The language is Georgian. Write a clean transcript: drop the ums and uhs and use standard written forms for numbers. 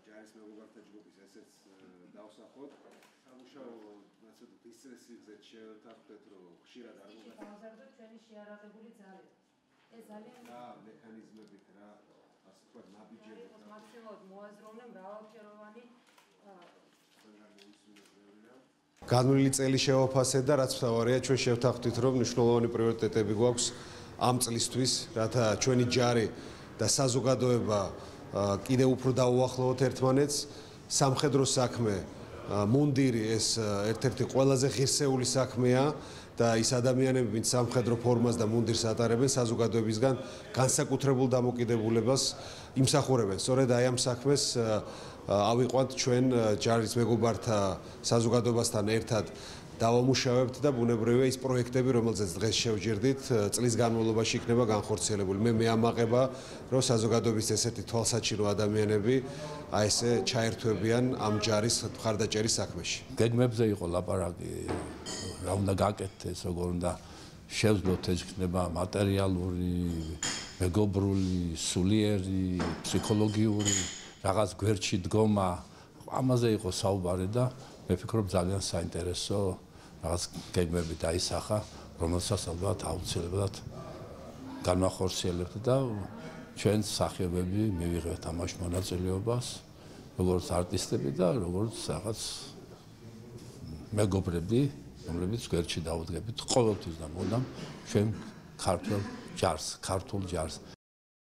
ჯარის მეგობართა ჯგუფის ესეც დავსახოთ. სამუშაო ნაცოდით ის წესით შევთანხმდეთ, რომ ხშირად არ გავაზარდოთ ჩვენი შეარაღებული ძალები. ეს ძალიან მექანიზმებით რა, ასე ვთქვათ, ნაბიჯებით რა. მაქსიმალურად მოაზროვნე მრავალფეროვანი განვლილი წელი შევაფასეთ და რაც მთავარია ჩვენ შევთანხმდით, რომ მნიშვნელოვანი პრიორიტეტები გვაქვს ამ წლისთვის, რათა ჩვენი ჯარი და საზოგადოება კიდევ უფრო დაუახლოვოთ ერთმანეთს. სამხედრო საქმე, მუნდირი ეს ერთ-ერთი ყველაზე ღირსეული საქმეა და ის ადამიანები, ვინც სამხედრო ფორმას და მუნდირს ატარებენ, საზოგადოებისგან განსაკუთრებულ დამოკიდებულებას იმსახურებენ. სწორედ აი ამ საქმეს ავიყვანთ ჩვენ ჯარის მეგობართა საზოგადოებასთან ერთად დავამუშავებთ და ბუნებრივია ის პროექტები, რომელზეც დღეს შევჯერდით, წლის განმავლობაში იქნება განხორციელებული. მე მეამაყება, რომ საზოგადოების ესეთი თვალსაჩინო ადამიანები აი ესე ჩაერთვებიან ამ ჯარის მხარდაჭერის საქმეში. გეგმებზე იყო ლაპარაკი, რა უნდა გაკეთდეს, როგორ უნდა შევძლოთ ეს იქნება მატერიალური, მეგობრული, სულიერი, ფსიქოლოგიური, რაღაც გვერდში დგომა, ამაზე იყო საუბარი და მე ვფიქრობ ძალიან საინტერესო რაღაც გეგმები დაისახა, რომელსაც ალბათ აუცილებლად განვახორციელებთ და ჩვენ მსახიობები მივიღებთ ამაში მონაწილეობას, როგორც არტისტები და როგორც რაღაც მეგობრები, რომლებიც გვერდში დავუდგებით ყოველთვის და მუდამ ჩვენ ქართულ ჯარს.